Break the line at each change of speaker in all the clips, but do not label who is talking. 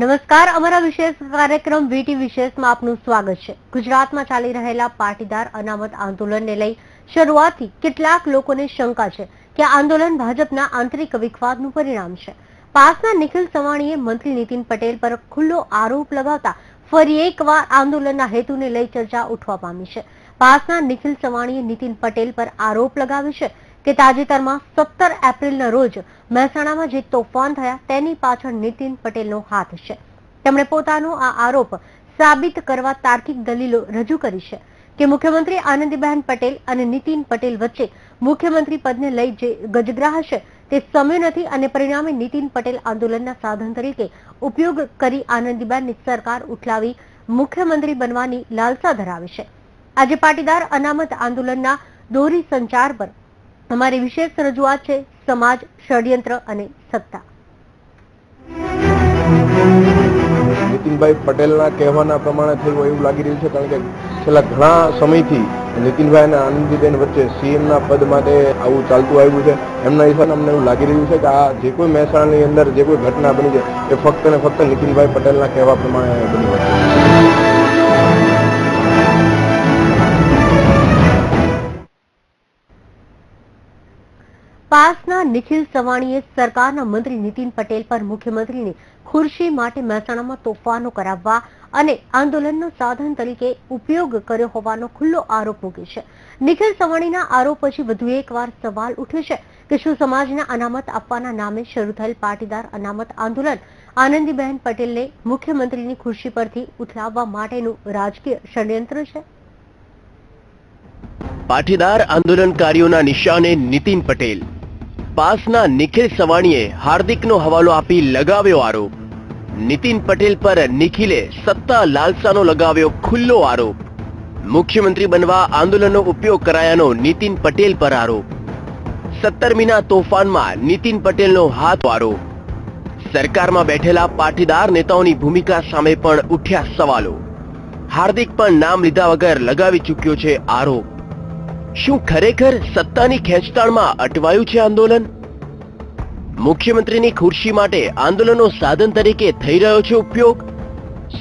નમસ્કાર, અમારા વિશેષ કાર્યક્રમ વીટી વિશેષમાં આપનું સ્વાગત છે। ગુજરાતમાં ચાલી રહેલા પાટીદાર અનામત આંદોલનને લઈ શરૂઆતથી કેટલાક લોકોને શંકા છે કે આંદોલન ભાજપના આંતરિક વિખવાદનું પરિણામ છે। પાસના નિખિલ સવાણીએ મંત્રી નીતિન પટેલ પર ખુલ્લો આરોપ લગાવતા ફરી એકવાર આંદોલનના હેતુને લઈ ચર્ચા ઉઠવા પામી છે। પાસના નિખિલ સવાણીએ નીતિન પટેલ પર આરોપ લગાવ્યો છે કે તાજેતરમાં 17 એપ્રિલના રોજ મહેસાણામાં જે તોફાન થયા તેની પાછળ નીતિન પટેલનો હાથ છે। તેમણે પોતાનો આ આરોપ સાબિત કરવા તાર્કિક દલીલો રજૂ કરી છે કે મુખ્યમંત્રી આનંદીબેન પટેલ અને નીતિન પટેલ વચ્ચે મુખ્યમંત્રી પદને લઈ જે ગજગ્રાહ છે તે સમય નથી અને પરિણામે નીતિન પટેલ આંદોલનના સાધન તરીકે ઉપયોગ કરી આનંદીબેનની સરકાર ઉઠલાવી મુખ્યમંત્રી બનવાની લાલસા ધરાવે છે। આજે પાટીદાર અનામત આંદોલનના દોરી સંચાર પર અમારી વિશેષ રજૂઆત છે સમાજ, ષડયંત્ર અને સત્તા।
નીતિનભાઈ પટેલના કહેવાના પ્રમાણે થયું એવું લાગી રહ્યું છે, કારણ કે છેલ્લા ઘણા સમયથી નીતિનભાઈ અને આનંદીબેન વચ્ચે સીએમના પદ માટે આવું ચાલતું આવ્યું છે। એમના હિસાબે અમને એવું લાગી રહ્યું છે કે આ જે કોઈ મહેસાણાની અંદર જે કોઈ ઘટના બની છે એ ફક્ત ને ફક્ત નીતિનભાઈ પટેલના કહેવા પ્રમાણે બની હોય છે।
પાસના નિખિલ સવાણીએ સરકારના મંત્રી નીતિન પટેલ પર મુખ્યમંત્રીની ખુરશી માટે મહેસાણામાં તોફાનો કરાવવા અને આંદોલનનો સાધન તરીકે ઉપયોગ કર્યો હોવાનો ખુલ્લો આરોપ મૂક્યો છે। નિખિલ સવાણીના આરોપ પછી વધુ એકવાર સવાલ ઉઠ્યો છે કે શું સમાજના અનામત આપવાના નામે શરૂ થયેલ પાટીદાર અનામત આંદોલન આનંદીબેન પટેલને મુખ્યમંત્રીની ખુરશી પરથી ઉઠલાવવા માટેનું રાજકીય ષડયંત્ર છે?
પાટીદાર આંદોલનકારીઓના નિશાને નીતિન પટેલ। પાસના નિખિલ સવાણીએ હાર્દિકનો હવાલો આપી લગાવ્યો આરોપ। નીતિન પટેલ પર નિખિલે સત્તા લાલસાનો લગાવ્યો ખુલ્લો આરોપ। મુખ્યમંત્રી બનવા આંદોલનનો ઉપયોગ કરાયાનો નીતિન પટેલ પર આરોપ। 17મીના તોફાનમાં નીતિન પટેલનો હાથ આરોપ। સરકારમાં બેઠેલા પાટીદાર નેતાઓની ભૂમિકા સામે પણ ઉઠ્યા સવાલો। હાર્દિક પણ નામ લીધા વગર લગાવી ચૂક્યો છે આરોપ। શું ખરેખર સત્તાની ખેંચતાણમાં અટવાયું છે આંદોલન? મુખ્યમંત્રીની ખુરશી માટે આંદોલનનો સાધન તરીકે થઈ રહ્યો છે ઉપયોગ?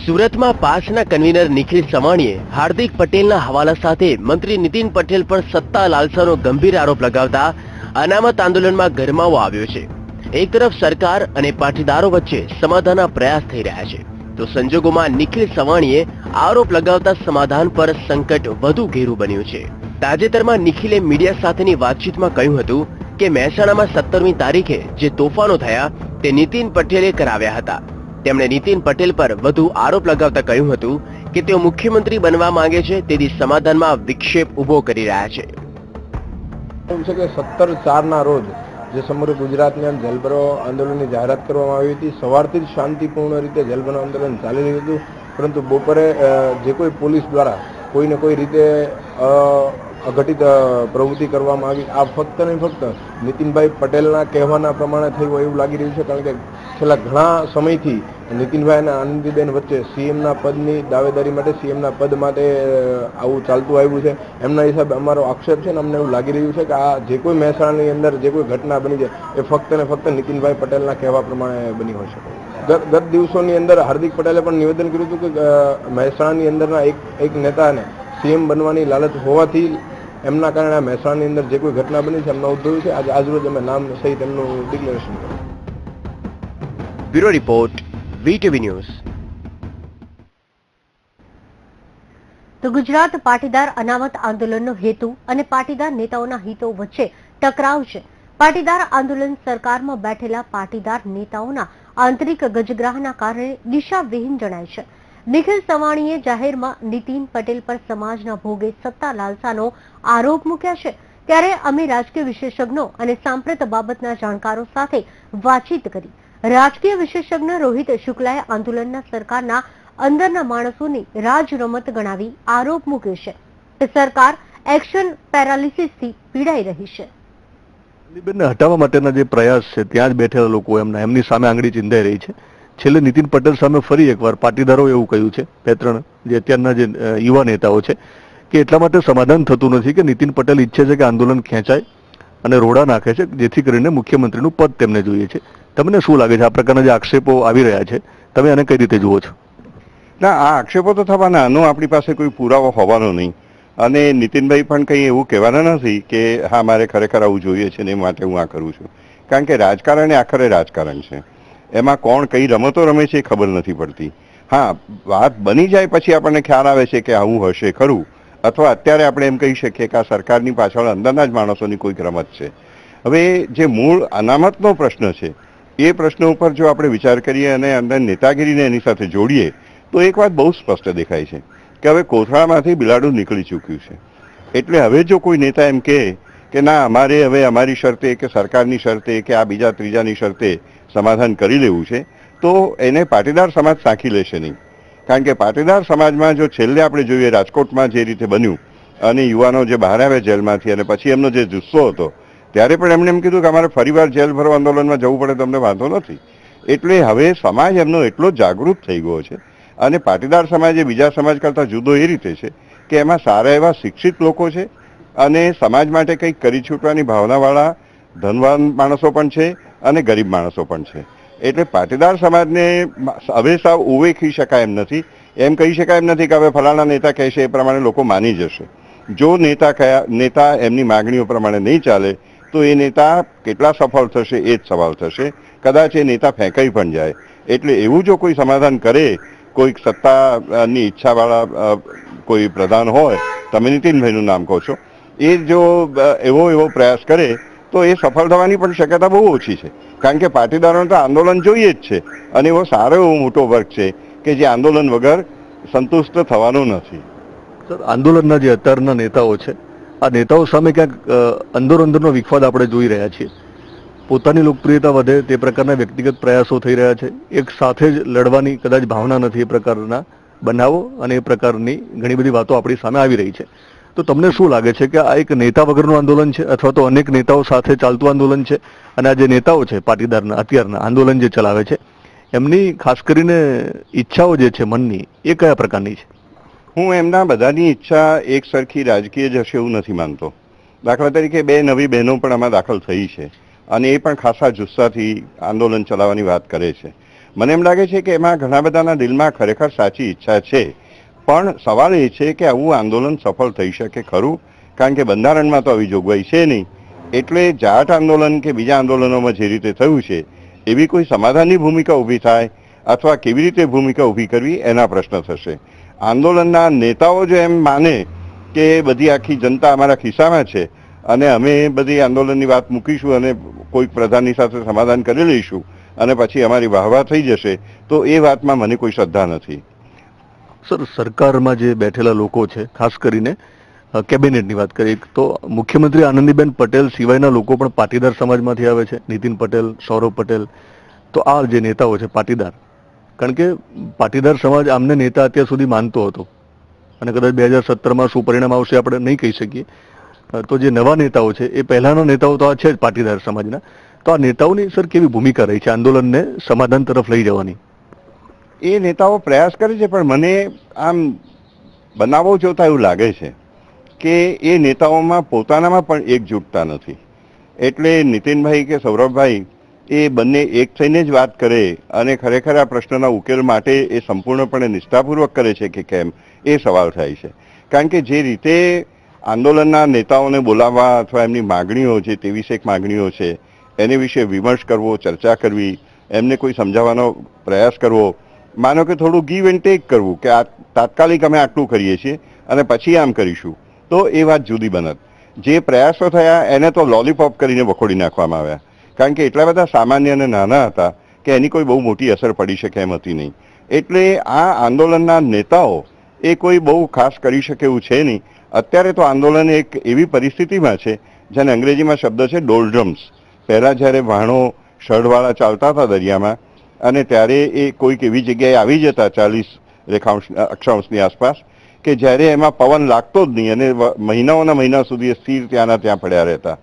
સુરતમાં પાસના કન્વીનર નિખિલ સવાણીએ હાર્દિક પટેલના હવાલા સાથે મંત્રી નીતિન પટેલ પર સત્તા લાલસાનો ગંભીર આરોપ લગાવતા અનામત આંદોલનમાં ગરમાવો આવ્યો છે। એક તરફ સરકાર અને પાટીદારો વચ્ચે સમાધાનના પ્રયાસ થઈ રહ્યા છે, તો સંજોગોમાં નિખિલ સવાણીએ આરોપ લગાવતા સમાધાન પર સંકટ વધુ ઘેરું બન્યું છે। તાજેતરમાં નિખિલે મીડિયા સાથેની વાતચીતમાં કહ્યું હતું કે મહેસાણામાં 17મી તારીખે જે તોફાનો થયા તે નીતિન પટેલે કરાવ્યા હતા। તેમણે નીતિન પટેલ પર વધુ આરોપ લગાવતા કહ્યું હતું કે તેઓ મુખ્યમંત્રી બનવા માંગે છે, તેથી સમાધાનમાં વિક્ષેપ ઉભો કરી રહ્યા છે।
એવું છે કે 17/4ના રોજ જે સમગ્ર ગુજરાતની અંદર જેલભરો આંદોલનની જાહેરાત કરવામાં આવી હતી। સવારથી જ શાંતિપૂર્ણ રીતે જેલભરો આંદોલન ચાલી રહ્યું હતું, પરંતુ બપોરે જે કોઈ પોલીસ દ્વારા કોઈને કોઈ રીતે અઘટિત પ્રવૃત્તિ કરવામાં આવી। આ ફક્ત ને ફક્ત નીતિનભાઈ પટેલના કહેવાના પ્રમાણે થયું એવું લાગી રહ્યું છે, કારણ કે છેલ્લા ઘણા સમયથી નીતિનભાઈ અને આનંદીબેન વચ્ચે સીએમના પદની દાવેદારી માટે, સીએમના પદ માટે આવું ચાલતું આવ્યું છે। એમના હિસાબે અમારો આક્ષેપ છે ને અમને એવું લાગી રહ્યું છે કે આ જે કોઈ મહેસાણાની અંદર જે કોઈ ઘટના બની છે એ ફક્ત ને ફક્ત નીતિનભાઈ પટેલના કહેવા પ્રમાણે બની હોય છે। ગત દિવસોની અંદર હાર્દિક પટેલે પણ નિવેદન કર્યું હતું કે મહેસાણાની અંદરના એક નેતાને સીએમ બનવાની લાલચ હોવાથી એમના કારણે મહેસાણાની અંદર જે કોઈ ઘટના બની છે એમના ઉદ્ભવ્યું છે। આજે આજરોજ અમે નામ સહિત એમનું ડિક્લેરેશન કર્યું।
Bureau report, VTV news.
તો ગુજરાત પાટીદાર અનામત આંદોલનનો હેતુ અને પાટીદાર નેતાઓના હિતો વચ્ચે ટકરાવ છે। પાટીદાર આંદોલન સરકારમાં બેઠેલા પાટીદાર નેતાઓના આંતરિક ગજગ્રાહના કારણે દિશાવિહીન જણાય છે। નિખિલ સવાણીએ જાહેરમાં નીતિન પટેલ પર સમાજના ભોગે સત્તા લાલસાનો આરોપ મૂક્યા છે, ત્યારે અમે રાજકીય વિશેષજ્ઞો અને સાંપ્રત બાબતના જાણકારો સાથે વાતચીત કરી। રાજકીય વિશેષજ્ઞ રોહિત શુક્લાએ આંદોલનના સરકારના અંદરના માણસોની રાજરમત ગણાવી આરોપ મૂક્યો છે કે સરકાર એક્શન પેરાલિસિસથી પીડાઈ રહી છે।
આનંદીબેનને હટાવવા માટેના જે પ્રયાસ છે ત્યાં જ બેઠેલા લોકો એમની સામે આંગળી ચીંધાઈ રહી છે। છેલ્લે નીતિન પટેલ સામે ફરી એકવાર પાટીદારો એવું કહ્યું છે, 2-3 જે અત્યારના જે યુવા નેતાઓ છે, કે એટલા માટે સમાધાન થતું નથી કે નીતિન પટેલ ઈચ્છે છે કે આંદોલન ખેંચાય અને રોડા નાખે છે, જેથી કરીને મુખ્યમંત્રીનું પદ તેમને જોઈએ છે। તમને શું લાગે છે આ પ્રકારના જે આક્ષેપો આવી રહ્યા છે તમે આને કઈ રીતે જુઓ છો?
ના, આ આક્ષેપો તો થવાના, આનો આપણી પાસે કોઈ પુરાવો હોવાનો નહીં. અને નીતિનભાઈ પણ કંઈ એવું કહેવાના નથી કે હા મારે ખરેખર આવું જોઈએ છે ને એ માટે હું આ કરું છું. કારણ કે રાજકારણ એ આખરે રાજકારણ છે. એમાં કોણ કઈ રમતો રમે છે એ ખબર નથી પડતી. હા, વાત બની જાય પછી આપણને ખ્યાલ આવે છે કે આવું હશે ખરું, અથવા અત્યારે આપણે એમ કહી શકીએ કે આ સરકારની પાછળ અંદરના જ માણસોની કોઈક રમત છે. હવે જે મૂળ અનામતનો પ્રશ્ન છે એ પ્રશ્ન ઉપર જો આપણે વિચાર કરીએ અને અંદર નેતાગીરીને એની સાથે જોડીએ તો એક વાત બહુ સ્પષ્ટ દેખાય છે કે હવે કોથળામાંથી બિલાડું નીકળી ચૂક્યું છે. એટલે હવે જો કોઈ નેતા એમ કહે કે ના અમારે હવે અમારી શરતે કે સરકારની શરતે કે આ બીજા ત્રીજાની શરતે સમાધાન કરી લેવું છે, તો એને પાટીદાર સમાજ સાંખી લેશે નહીં. કારણ કે પાટીદાર સમાજમાં જો છેલ્લે આપણે જોઈએ રાજકોટમાં જે રીતે બન્યું અને યુવાનો જે બહાર આવ્યા જેલમાંથી અને પછી એમનો જે જુસ્સો હતો, ત્યારે પણ એમણે એમ કીધું કે અમારે ફરીવાર જેલ ભરો આંદોલનમાં જવું પડે તમને વાંધો નથી. એટલે હવે સમાજ એમનો એટલો જાગૃત થઈ ગયો છે. અને પાટીદાર સમાજ એ બીજા સમાજ કરતાં જુદો એ રીતે છે કે એમાં સારા એવા શિક્ષિત લોકો છે અને સમાજ માટે કંઈક કરી છૂટવાની ભાવનાવાળા ધનવાન માણસો પણ છે અને ગરીબ માણસો પણ છે. એટલે પાટીદાર સમાજને હવે સાવ ઉવેખી શકાય એમ નથી. એમ કહી શકાય એમ નથી કે હવે ફલાણા નેતા કહેશે એ પ્રમાણે લોકો માની જશે. જો નેતા એમની માગણીઓ પ્રમાણે નહીં ચાલે તો એ નેતા કેટલા સફળ થશે એ જ સવાલ થશે. કદાચ એ નેતા ફેંકાઈ પણ જાય. એટલે એવું જો કોઈ સમાધાન કરે, કોઈક સત્તાની ઈચ્છાવાળા કોઈ પ્રધાન હોય, તમે નીતિનભાઈનું નામ કહો છો, એ જો એવો પ્રયાસ કરે તો એ સફળ થવાની પણ શક્યતા બહુ ઓછી છે. કારણ કે પાટીદારોને તો આંદોલન જોઈએ જ છે અને એવો સારો એવો મોટો વર્ગ છે કે જે આંદોલન વગર સંતુષ્ટ થવાનો નથી.
સર, આંદોલનના જે અત્યારના નેતાઓ છે, આ નેતાઓ સામે ક્યાંક અંદરનો વિખવાદ આપણે જોઈ રહ્યા છીએ. પોતાની લોકપ્રિયતા વધે તે પ્રકારના વ્યક્તિગત પ્રયાસો થઈ રહ્યા છે. એક સાથે જ લડવાની કદાચ ભાવના નથી, એ પ્રકારના બનાવો અને એ પ્રકારની ઘણી બધી વાતો આપણી સામે આવી રહી છે. તો તમને શું લાગે છે કે આ એક નેતા વગરનું આંદોલન છે અથવા તો અનેક નેતાઓ સાથે ચાલતું આંદોલન છે? અને આ જે નેતાઓ છે પાટીદારના અત્યારના આંદોલન જે ચલાવે છે એમની ખાસ કરીને ઈચ્છાઓ જે છે મનની, એ કયા પ્રકારની છે?
હું એમના બધાની ઈચ્છા એક સરખી રાજકીય જ હશે એવું નથી માનતો. દાખલા તરીકે 2 નવી બહેનો પણ આમાં દાખલ થઈ છે અને એ પણ ખાસા જુસ્સાથી આંદોલન ચલાવવાની વાત કરે છે. મને એમ લાગે છે કે એમાં ઘણા બધાના દિલમાં ખરેખર સાચી ઈચ્છા છે. પણ સવાલ એ છે કે આવું આંદોલન સફળ થઈ શકે ખરું? કારણ કે બંધારણમાં તો આવી જોગવાઈ છે નહીં. એટલે જાટ આંદોલન કે બીજા આંદોલનોમાં જે રીતે થયું છે એવી કોઈ સમાધાનની ભૂમિકા ઊભી થાય અથવા કેવી રીતે ભૂમિકા ઊભી કરવી એના પ્રશ્ન થશે. આંદોલનના નેતાઓ જો એમ માને કે બધી આખી જનતા અમારા ખિસ્સામાં છે અને અમે બધી આંદોલનની વાત મૂકીશું અને કોઈક પ્રધાનની સાથે સમાધાન કરી લઈશું અને પછી અમારી વાહવા થઈ જશે, તો એ વાતમાં મને કોઈ શ્રદ્ધા નથી.
સર, સરકારમાં જે બેઠેલા લોકો છે, ખાસ કરીને કેબિનેટની વાત કરીએ તો મુખ્યમંત્રી આનંદીબેન પટેલ સિવાયના લોકો પણ પાટીદાર સમાજમાંથી આવે છે. નીતિન પટેલ, સૌરભ પટેલ, તો આ જે નેતાઓ છે પાટીદાર, કારણ કે પાટીદાર સમાજ આમને નેતા અત્યાર સુધી માનતો હતો અને કદાચ 2017માં શું પરિણામ આવશે આપણે નહીં કહી શકીએ. તો જે નવા નેતાઓ છે એ પહેલાના નેતાઓ તો આ છે જ પાટીદાર સમાજના. તો આ નેતાઓની સર કેવી ભૂમિકા રહી છે આંદોલનને સમાધાન તરફ લઈ જવાની?
એ નેતાઓ પ્રયાસ કરે છે પણ મને આમ બનાવો જોતા એવું લાગે છે કે એ નેતાઓમાં પોતાનામાં પણ એકજૂટતા નથી. એટલે નીતિનભાઈ કે સૌરભભાઈ એ બંને એક થઈને જ વાત કરે અને ખરેખર આ પ્રશ્નના ઉકેલ માટે એ સંપૂર્ણપણે નિષ્ઠાપૂર્વક કરે છે કે કેમ, એ સવાલ થાય છે. કારણ કે જે રીતે આંદોલનના નેતાઓને બોલાવવા અથવા એમની માગણીઓ જે 23 માગણીઓ છે એને વિશે વિમર્શ કરવો, ચર્ચા કરવી, એમને કોઈ સમજાવવાનો પ્રયાસ કરવો, માનો કે થોડું ગીવ એન્ડ ટેક કરવું કે આ તાત્કાલિક અમે આટલું કરીએ છીએ અને પછી આમ કરીશું, તો એ વાત જુદી બનત. જે પ્રયાસો થયા એને તો લોલીપોપ કરીને વખોડી નાખવામાં આવ્યા. કારણ કે એટલા બધા સામાન્ય અને નાના હતા કે એની કોઈ બહુ મોટી અસર પડી શકે એમ હતી નહીં. એટલે આ આંદોલનના નેતાઓ એ કોઈ બહુ ખાસ કરી શકે એવું છે નહીં. અત્યારે તો આંદોલન એક એવી પરિસ્થિતિમાં છે જેને અંગ્રેજીમાં શબ્દ છે ડોલ્ડ્રમ્સ. પહેલાં જ્યારે વહાણો શઢવાળા ચાલતા હતા દરિયામાં અને ત્યારે એ કોઈક એવી જગ્યાએ આવી જતા 40 અક્ષાંશની આસપાસ કે જ્યારે એમાં પવન લાગતો જ નહીં અને મહિનાઓના મહિના સુધી સ્થિર ત્યાંના ત્યાં પડ્યા રહેતા.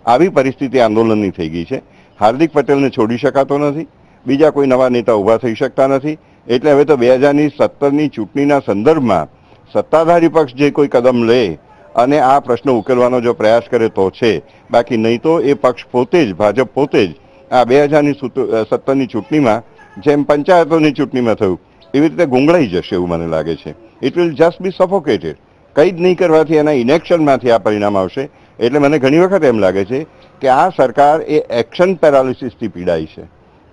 આવી પરિસ્થિતિ આંદોલનની થઈ ગઈ છે. હાર્દિક પટેલને છોડી શકાતો નથી, બીજા કોઈ નવા નેતા ઊભા થઈ શકતા નથી. એટલે હવે તો 2017ની ચૂંટણીના સંદર્ભમાં સત્તાધારી પક્ષ જે કોઈ કદમ લે અને આ પ્રશ્ન ઉકેલવાનો જો પ્રયાસ કરે તો છે, બાકી નહીં તો એ પક્ષ પોતે જ, ભાજપ પોતે જ આ 2017ની ચૂંટણીમાં જેમ પંચાયતોની ચૂંટણીમાં થયું એવી રીતે ગુંગળાઈ જશે એવું મને લાગે છે. It will just be suffocated. કંઈ જ નહીં કરવાથી એના ઇનેક્શનમાંથી આ પરિણામ આવશે. એટલે મને ઘણી વખત એમ લાગે છે કે આ સરકાર એ એક્શન પેરાલિસિસથી પીડાય છે.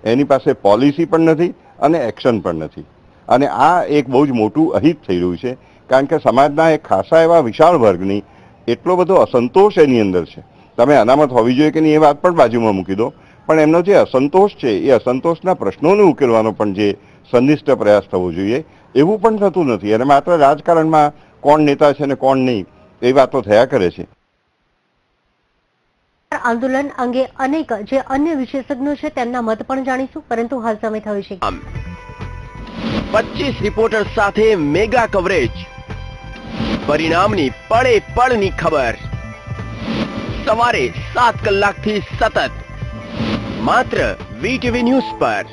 એની પાસે પોલિસી પણ નથી અને એક્શન પણ નથી. અને આ એક બહુ જ મોટું અહિત થઈ રહ્યું છે, કારણ કે સમાજના એક ખાસા એવા વિશાળ વર્ગની એટલો બધો અસંતોષ એની અંદર છે. તમે અનામત હોવી જોઈએ કે નહીં એ વાત પણ બાજુમાં મૂકી દો, પણ એમનો જે અસંતોષ છે એ અસંતોષના પ્રશ્નોને ઉકેલવાનો પણ જે સંનિષ્ઠ પ્રયાસ થવો જોઈએ એવું પણ થતું નથી. અને માત્ર રાજકારણમાં કોણ નેતા છે ને કોણ નહીં એ વાતો થયા કરે છે.
આંદોલન અંગે અનેક જે અન્ય વિશેષજ્ઞો છે તેમના મત પણ જાણીશું, પરંતુ હાલ સમય થયો છે
25 રિપોર્ટર સાથે મેગા કવરેજ, પરિણામની પળે પળની ખબર, સવારે 7 કલાકથી સતત માત્ર વીટીવી ન્યૂઝ પર.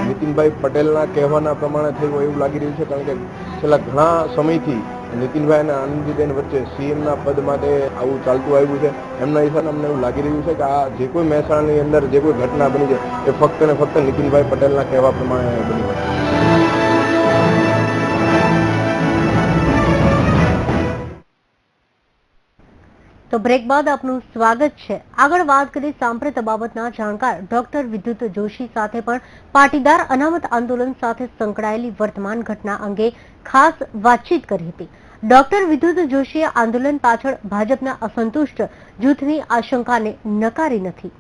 નીતિનભાઈ પટેલના કહેવાના પ્રમાણે થયું એવું લાગી રહ્યું છે, કારણ કે છેલ્લા ઘણા સમયથી નીતિનભાઈ અને આનંદીબેન વચ્ચે સીએમના પદ માટે આવું ચાલતું આવ્યું છે. એમના હિસાબે અમને એવું લાગી રહ્યું છે કે આ જે કોઈ મહેસાણાની અંદર જે કોઈ ઘટના બની છે એ ફક્ત ને ફક્ત નીતિનભાઈ પટેલના કહેવા પ્રમાણે બની છે.
તો બ્રેક બાદ આપનું સ્વાગત છે. આગળ વાત કરી સાંપ્રત બાબતના જાણકાર ડોક્ટર વિદ્યુત જોશી સાથે પણ પાટીદાર અનામત આંદોલન સાથે સંકળાયેલી વર્તમાન ઘટના અંગે ખાસ વાતચીત કરી હતી. ડોક્ટર વિદ્યુત જોશીએ આંદોલન પાછળ ભાજપના અસંતુષ્ટ જૂથની આશંકાને નકારી નથી.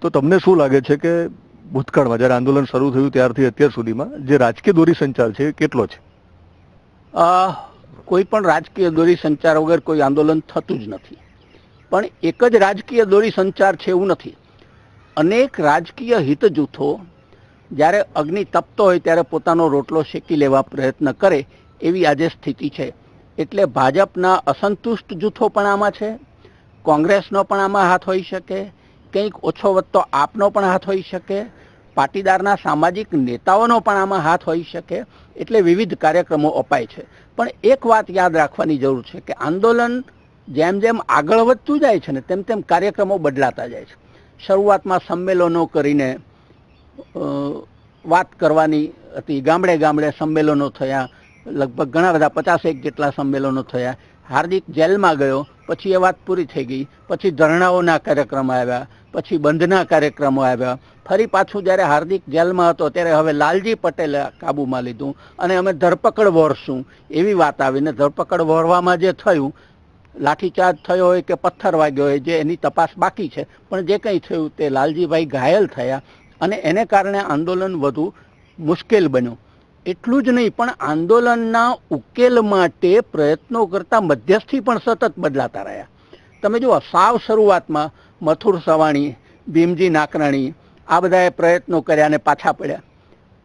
તો તમને શું લાગે છે કે ભૂતકાળમાં જ્યારે આંદોલન શરૂ થયું ત્યારથી અત્યાર સુધીમાં જે રાજકીય દોરી સંચાર છે એ કેટલો છે?
કોઈ પણ રાજકીય દોરી સંચાર વગર કોઈ આંદોલન થતું જ નથી. પણ એક જ રાજકીય દોરી સંચાર છે એવું નથી. અનેક રાજકીય હિત જૂથો જ્યારે અગ્નિ તપતો હોય ત્યારે પોતાનો રોટલો શેકી લેવા પ્રયત્ન કરે એવી આજે સ્થિતિ છે. એટલે ભાજપના અસંતુષ્ટ જૂથો પણ આમાં છે, કોંગ્રેસનો પણ આમાં હાથ હોઈ શકે, કંઈક ઓછો વધતો આપનો પણ હાથ હોઈ શકે, પાટીદારના સામાજિક નેતાઓનો પણ આમાં હાથ હોઈ શકે. એટલે વિવિધ કાર્યક્રમો અપાય છે. પણ એક વાત યાદ રાખવાની જરૂર છે કે આંદોલન જેમ જેમ આગળ વધતું જાય છે ને તેમ તેમ કાર્યક્રમો બદલાતા જાય છે. શરૂઆતમાં સંમેલનો કરીને વાત કરવાની હતી, ગામડે ગામડે સંમેલનો થયા, લગભગ ઘણા બધા 51 જેટલા સંમેલનો થયા. હાર્દિક જેલમાં ગયો પછી એ વાત પૂરી થઈ ગઈ. પછી ધરણાઓના કાર્યક્રમો આવ્યા, પછી બંધના કાર્યક્રમો આવ્યા. ફરી પાછું જ્યારે હાર્દિક જેલમાં હતો ત્યારે હવે લાલજી પટેલે કાબૂમાં લીધું અને અમે ધરપકડ વોરશું એવી વાત આવીને ધરપકડ વોરવામાં જે થયું, લાઠીચાર્જ થયો હોય કે પથ્થર વાગ્યો હોય જે એની તપાસ બાકી છે, પણ જે કંઈ થયું તે લાલજીભાઈ ઘાયલ થયા અને એને કારણે આંદોલન વધુ મુશ્કેલ બન્યું. એટલું જ નહીં પણ આંદોલનના ઉકેલ માટે પ્રયત્નો કરતા મધ્યસ્થી પણ સતત બદલાતા રહ્યા. તમે જુઓ, સાવ શરૂઆતમાં મથુર સવાણી, ભીમજી નાકરાણી આ બધાએ પ્રયત્નો કર્યા અને પાછા પડ્યા.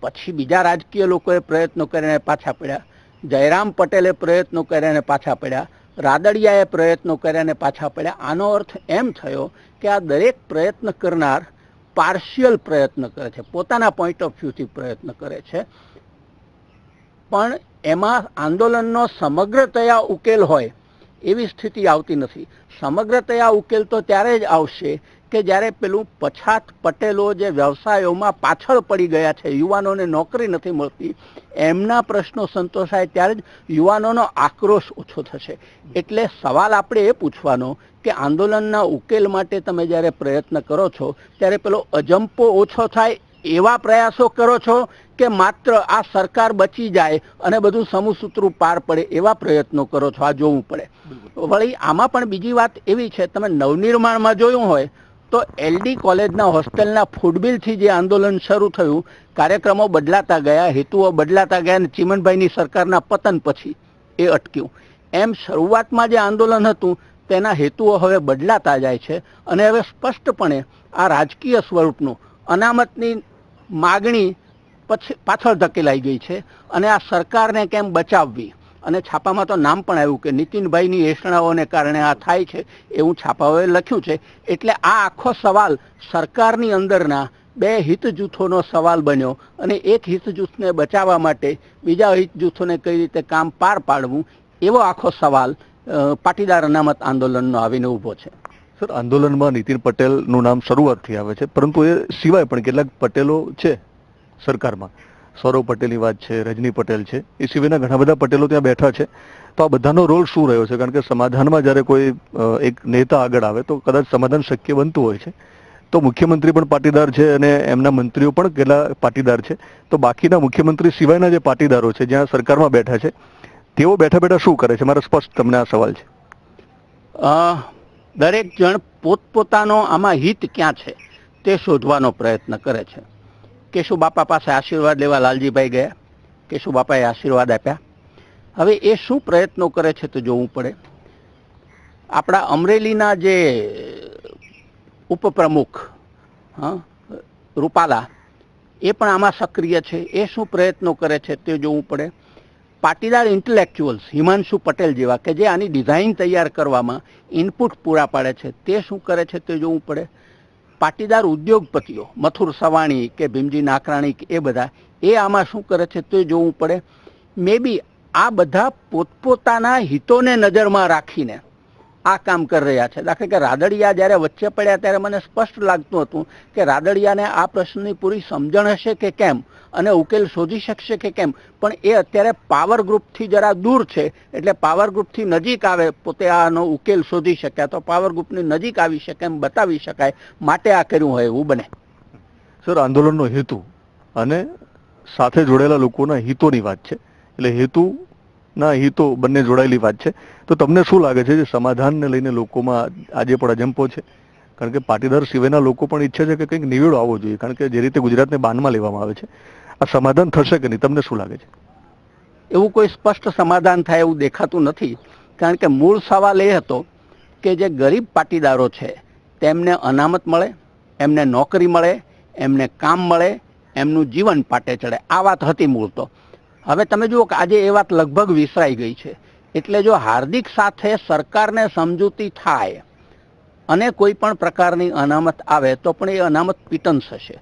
પછી બીજા રાજકીય લોકોએ પ્રયત્નો કરીને પાછા પડ્યા. જયરામ પટેલે પ્રયત્નો કર્યા અને પાછા પડ્યા. રાદડિયાએ પ્રયત્નો કર્યા અને પાછા પડ્યા. આનો અર્થ એમ થયો કે આ દરેક પ્રયત્ન કરનાર પાર્શિયલ પ્રયત્ન કરે છે, પોતાના પોઈન્ટ ઓફ વ્યૂથી પ્રયત્ન કરે છે, પણ એમાં આંદોલનનો સમગ્રતયા ઉકેલ હોય એવી સ્થિતિ આવતી નથી. સમગ્રતયા ઉકેલ તો ત્યારે જ આવશે કે જ્યારે પેલું પછાત પટેલો જે વ્યવસાયોમાં પાછળ પડી ગયા છે, યુવાનોને નોકરી નથી મળતી, એમના પ્રશ્નો સંતોષાય ત્યારે જ યુવાનોનો આક્રોશ ઓછો થશે. એટલે સવાલ આપણે એ પૂછવાનો કે આંદોલનના ઉકેલ માટે તમે જ્યારે પ્રયત્ન કરો છો ત્યારે પેલો અજંપો ઓછો થાય એવા પ્રયાસો કરો છો કે માત્ર આ સરકાર બચી જાય અને બધું સમૂહસૂત્રું પાર પડે એવા પ્રયત્નો કરો છો? આ જોવું પડે. વળી આમાં પણ બીજી વાત એવી છે, તમે નવનિર્માણમાં જોયું હોય તો LD કોલેજના હોસ્ટેલના ફૂડબિલથી જે આંદોલન શરૂ થયું, કાર્યક્રમો બદલાતા ગયા, હેતુઓ બદલાતા ગયા અને ચીમનભાઈની સરકારના પતન પછી એ અટક્યું. એમ શરૂઆતમાં જે આંદોલન હતું તેના હેતુઓ હવે બદલાતા જાય છે અને હવે સ્પષ્ટપણે આ રાજકીય સ્વરૂપનું અનામતની માગણી પછી પાછળ ધકેલાઈ ગઈ છે અને આ સરકારને કેમ બચાવવી. અને છાપામાં તો નામ પણ આવ્યું કે નીતિનભાઈની એષણાઓને કારણે આ થાય છે એવું છાપાઓએ લખ્યું છે. એટલે આ આખો સવાલ સરકારની અંદરના બે હિત જૂથોનો સવાલ બન્યો અને એક હિત જૂથને બચાવવા માટે બીજા હિત જૂથોને કઈ રીતે કામ પાર પાડવું એવો આખો સવાલ પાટીદાર અનામત આંદોલનનો આવીને ઊભો છે.
સર, આંદોલનમાં નીતિન પટેલનું નામ શરૂઆતથી આવે છે, પરંતુ એ સિવાય પણ કેટલાક પટેલો છે સરકારમાં. સૌરવ પટેલની વાત છે, રજની પટેલ છે, એ સિવાયના ઘણા બધા પટેલો ત્યાં બેઠા છે. તો આ બધાનો રોલ શું રહ્યો છે? કારણ કે સમાધાનમાં જ્યારે કોઈ એક નેતા આગળ આવે તો કદાચ સમાધાન શક્ય બનતું હોય છે. તો મુખ્યમંત્રી પણ પાટીદાર છે અને એમના મંત્રીઓ પણ કેટલા પાટીદાર છે. તો બાકીના મુખ્યમંત્રી સિવાયના જે પાટીદારો છે, જ્યાં સરકારમાં બેઠા છે, તેઓ બેઠા બેઠા શું કરે છે? મારો સ્પષ્ટ તમને આ સવાલ છે.
દરેક જણ પોતપોતાનો આમાં હિત ક્યાં છે તે શોધવાનો પ્રયત્ન કરે છે. કેશુબાપા પાસે આશીર્વાદ લેવા લાલજીભાઈ ગયા, કેશુબાપાએ આશીર્વાદ આપ્યા. હવે એ શું પ્રયત્નો કરે છે તો જોવું પડે. આપણા અમરેલીના જે ઉપપ્રમુખ રૂપાલા, એ પણ આમાં સક્રિય છે. એ શું પ્રયત્નો કરે છે તે જોવું પડે. પાટીદાર ઇન્ટેલેક્ચ્યુઅલ્સ હિમાંશુ પટેલ જેવા કે જે આની ડિઝાઇન તૈયાર કરવામાં ઇનપુટ પૂરા પાડે છે, તે શું કરે છે તે જોવું પડે. પાટીદાર ઉદ્યોગપતિઓ મથુર સવાણી કે ભીમજી નાકરાણી એ બધા, એ આમાં શું કરે છે તે જોવું પડે. મે બી આ બધા પોતપોતાના હિતોને નજરમાં રાખીને આ કામ કરી રહ્યા છે. દાખલા કે રાદડિયા જ્યારે વચ્ચે પડ્યા ત્યારે મને સ્પષ્ટ લાગતું હતું કે રાદડિયાને આ પ્રશ્નની પૂરી સમજણ હશે કે કેમ અને ઉકેલ શોધી શકશે કે કેમ, પણ એ અત્યારે પાવર ગ્રુપથી જરા દૂર છે. એટલે પાવર ગ્રુપથી નજીક આવે, પોતે આનો ઉકેલ શોધી શક્યા તો પાવર ગ્રુપની નજીક આવી શકે એમ બતાવી શકાય, માટે આ કર્યું હોય એવું બને.
સર, આંદોલનનો હેતુ અને સાથે જોડાયેલા લોકોના હિતોની વાત છે, એટલે હેતુના હિતો બંને જોડાયેલી વાત છે. તો તમને શું લાગે છે જે સમાધાનને લઈને લોકોમાં આજે પણ અજંપો છે? કારણ કે પાટીદાર સિવાયના લોકો પણ ઈચ્છે છે કે કંઈક નિવેડો આવવો જોઈએ, કારણ કે જે રીતે ગુજરાતને બાનમાં લેવામાં આવે છે, આ સમાધાન થશે કે નહીં? તમને શું લાગે છે?
એવું કોઈ સ્પષ્ટ સમાધાન થાય એવું દેખાતું નથી. કારણ કે મૂળ સવાલ એ હતો કે જે ગરીબ પાટીદારો છે તેમને અનામત મળે, એમને નોકરી મળે, એમને કામ મળે, એમનું જીવન પાટે ચડે. આ વાત હતી મૂળ તો. હવે તમે જુઓ કે આજે એ વાત લગભગ વિસરાઈ ગઈ છે. એટલે જો હાર્દિક સાથે સરકારને સમજૂતી થાય અને કોઈ પણ પ્રકારની અનામત આવે તો પણ એ અનામત પિટન્સ હશે.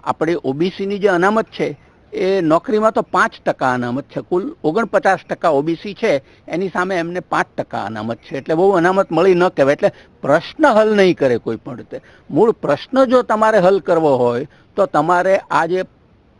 આપણે ઓબીસીની જે અનામત છે એ નોકરીમાં તો 5% અનામત છે, કુલ 49% ઓબીસી છે, એની સામે એમને 5% અનામત છે. એટલે બહુ અનામત મળી ન કહેવાય. એટલે પ્રશ્ન હલ નહીં કરે કોઈ પણ રીતે. મૂળ પ્રશ્ન જો તમારે હલ કરવો હોય તો તમારે આ જે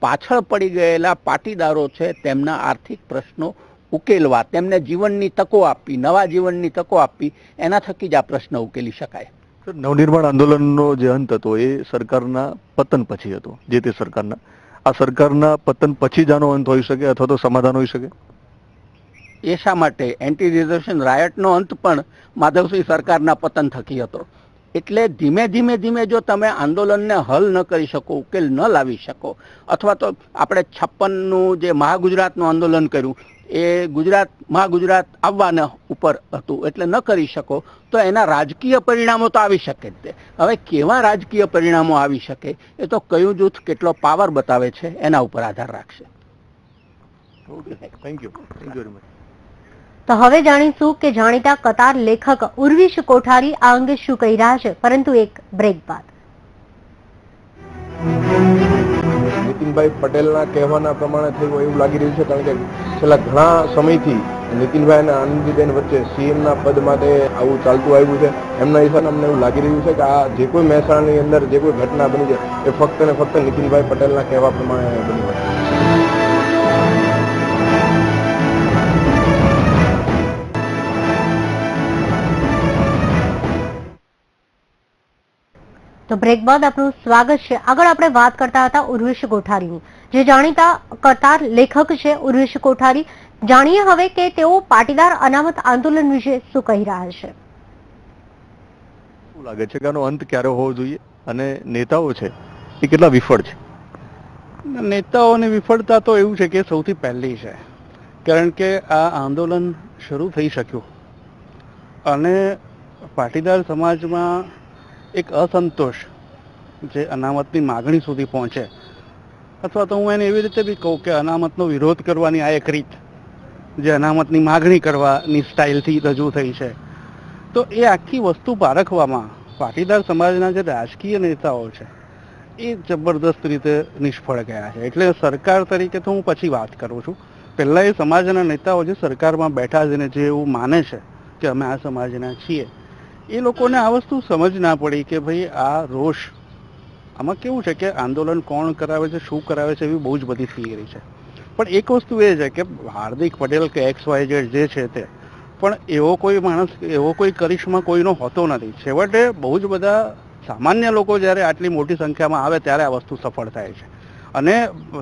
પાછળ પડી ગયેલા પાટીદારો છે તેમના આર્થિક પ્રશ્નો ઉકેલવા, તેમને જીવનની તકો આપવી, નવા જીવનની તકો આપવી, એના થકી જ આ પ્રશ્ન ઉકેલી શકાય.
નવનિર્માણ આંદોલનનો જે અંત હતો એ સરકારના પતન પછી હતો, જે તે સરકારના. આ સરકારના પતન પછી જ આનો અંત હોઈ શકે અથવા તો સમાધાન હોઈ શકે?
એ શા માટે? એન્ટી રિઝર્વેશન રાયટનો અંત પણ માધવસિંહ સરકારના પતન થકી હતો. એટલે ધીમે ધીમે ધીમે જો તમે આંદોલનને હલ ન કરી શકો, ઉકેલ ન લાવી શકો, અથવા તો આપણે 56નું જે મહાગુજરાતનું આંદોલન કર્યું એ મહાગુજરાત આવવાના ઉપર હતું, એટલે ન કરી શકો તો એના રાજકીય પરિણામો તો આવી શકે જ તે. હવે કેવા રાજકીય પરિણામો આવી શકે એ તો કયું જૂથ કેટલો પાવર બતાવે છે એના ઉપર આધાર રાખશે.
Thank you very much.
તો હવે જાણીશું કે જાણીતા કતાર લેખક ઉર્વિશ કોઠારી આ અંગે શું કહી રહ્યા છે, પરંતુ એક બ્રેક બાદ.
નીતિનભાઈ પટેલના કહેવાના પ્રમાણે થયું એવું લાગી રહ્યું છે, કારણ કે છેલ્લા ઘણા સમયથી નીતિનભાઈ અને આનંદીબેન વચ્ચે સીએમના પદ માટે આવું ચાલતું આવ્યું છે. એમના હિસાબે અમને એવું લાગી રહ્યું છે કે આ જે કોઈ મહેસાણાની અંદર જે કોઈ ઘટના બની છે એ ફક્ત ને ફક્ત નીતિનભાઈ પટેલના કહેવા પ્રમાણે બની હોય.
તો બ્રેક બાદ આપનું સ્વાગત છે. આગળ આપણે વાત કરતા હતા ઉર્વિશ કોઠારીની, જે જાણીતા કતાર લેખક છે. ઉર્વિશ કોઠારી, જાણીએ હવે કે તેઓ પાટીદાર અનામત આંદોલન વિશે શું કહી રહ્યા છે.
શું લાગે છે કે આનો અંત ક્યારે હોવો જોઈએ અને નેતાઓ છે એ કેટલા વિફળ છે?
નેતાઓની વિફળતા તો એવું છે કે સૌથી પહેલી છે, કારણ કે આ આંદોલન શરૂ થઈ શક્યું અને પાટીદાર સમાજમાં એક અસંતોષ જે અનામતની માગણી સુધી પહોંચે, અથવા તો હું એને એવી રીતે બી કહું કે અનામતનો વિરોધ કરવાની આ એક રીત જે અનામતની માગણી કરવાની સ્ટાઇલથી રજૂ થઈ છે, તો એ આખી વસ્તુ પારખવામાં પાટીદાર સમાજના જે રાજકીય નેતાઓ છે એ જબરદસ્ત રીતે નિષ્ફળ ગયા છે. એટલે સરકાર તરીકે તો હું પછી વાત કરું છું. પહેલાં એ સમાજના નેતાઓ જે સરકારમાં બેઠા છે ને જે એવું માને છે કે અમે આ સમાજના છીએ, એ લોકોને આ વસ્તુ સમજ ના પડી કે ભાઈ આ રોષ આમાં કેવું છે કે આંદોલન કોણ કરાવે છે, શું કરાવે છે, એવી બહુ જ બધી થિયરી છે. પણ એક વસ્તુ એ છે કે હાર્દિક પટેલ કે XYZ જે છે તે પણ એવો કોઈ માણસ, એવો કોઈ કરિશ્મા કોઈનો હોતો નથી. છેવટે બહુ જ બધા સામાન્ય લોકો જ્યારે આટલી મોટી સંખ્યામાં આવે ત્યારે આ વસ્તુ સફળ થાય છે. અને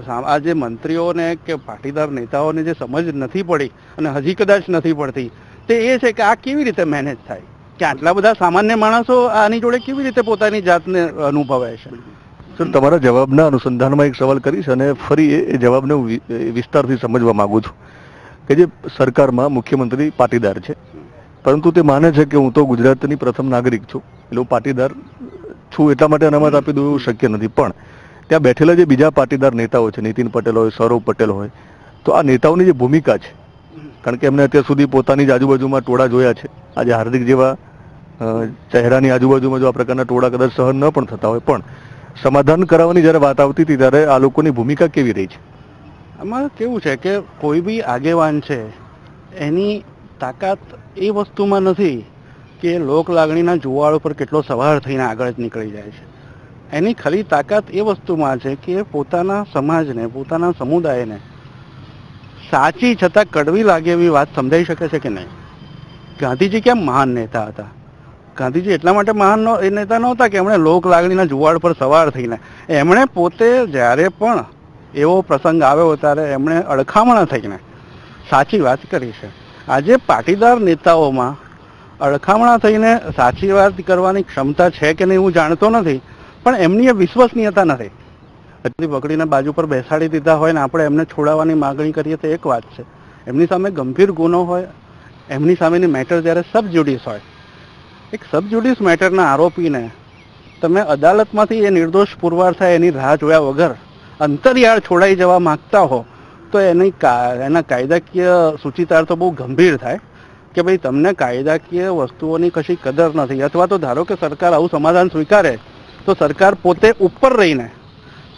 આ જે મંત્રીઓને કે પાટીદાર નેતાઓને જે સમજ નથી પડી અને હજી કદાચ નથી પડતી તે એ છે કે આ કેવી રીતે મેનેજ થાય, કે આટલા બધા સામાન્ય માણસો આની જોડે કેવી રીતે પોતાની જાતને અનુભવે છે.
સર, તમારા જવાબના અનુસંધાનમાં એક સવાલ કરીશ અને ફરી એ જવાબને હું વિસ્તારથી સમજવા માંગુ છું કે જે સરકારમાં મુખ્યમંત્રી પાટીદાર છે, પરંતુ તે માને છે કે હું તો ગુજરાતની પ્રથમ નાગરિક છું, એટલે હું પાટીદાર છું એટલા માટે અનામત આપી દઉં એવું શક્ય નથી. પણ ત્યાં બેઠેલા જે બીજા પાટીદાર નેતાઓ છે, નીતિન પટેલ હોય, સૌરવ પટેલ હોય, તો આ નેતાઓની જે ભૂમિકા છે, કારણ કે એમને અત્યાર સુધી પોતાની જ આજુબાજુમાં ટોળા જોયા છે, આજે હાર્દિક જેવા ચહેરાની આજુબાજુમાં જો આ પ્રકારના ટોળા કદાચ સહન ન પણ થતા હોય, પણ સમાધાન કરાવવાની જ્યારે વાત આવતી હતી ત્યારે આ લોકોની ભૂમિકા કેવી રહી છે?
આમાં કેવું છે કે કોઈ બી આગેવાન છે એની તાકાત એ વસ્તુમાં નથી કે લોક લાગણીના જુવાળ ઉપર કેટલો સવાર થઈને આગળ જ નીકળી જાય છે. એની ખરી તાકાત એ વસ્તુમાં છે કે પોતાના સમાજને, પોતાના સમુદાયને સાચી છતાં કડવી લાગે એવી વાત સમજાઈ શકે છે કે નહીં. ગાંધીજી કેમ મહાન નેતા હતા? ગાંધીજી એટલા માટે મહાન નેતા નહોતા કે એમણે લોક લાગણીના જુવાળ પર સવાર થઈને, એમણે પોતે જ્યારે પણ એવો પ્રસંગ આવ્યો ત્યારે એમણે અડખામણા થઈને સાચી વાત કરી છે. આજે પાટીદાર નેતાઓમાં અડખામણા થઈને સાચી વાત કરવાની ક્ષમતા છે કે નહીં હું જાણતો નથી, પણ એમની એ વિશ્વસનીયતા નથી. પકડીને બાજુ પર બેસાડી દીધા હોય ને આપણે એમને છોડાવવાની માગણી કરીએ તો એક વાત છે, એમની સામે ગંભીર ગુનો હોય, એમની સામેની મેટર જ્યારે સબ જ્યુડિસ હોય, એક સબ જ્યુડિસ મેટરના આરોપીને તમે અદાલતમાંથી એ નિર્દોષ પુરવાર થાય એની રાહ જોયા વગર અંતરિયાળ છોડાઈ જવા માંગતા હો તો એના કાયદાકીય સૂચિતાર્થ તો બહુ ગંભીર થાય કે ભાઈ તમને કાયદાકીય વસ્તુઓની કશી કદર નથી. અથવા તો ધારો કે સરકાર આવું સમાધાન સ્વીકારે તો સરકાર પોતે ઉપર રહીને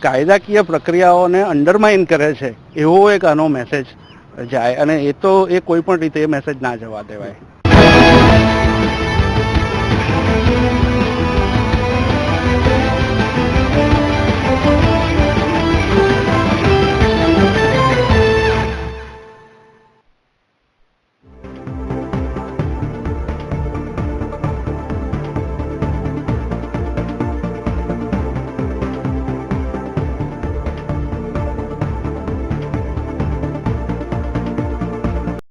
કાયદાકીય પ્રક્રિયાઓને અંડરમાઇન કરે છે, એવો એક આનો મેસેજ જાય, અને એ કોઈ પણ રીતે એ મેસેજ ના જવા દેવાય.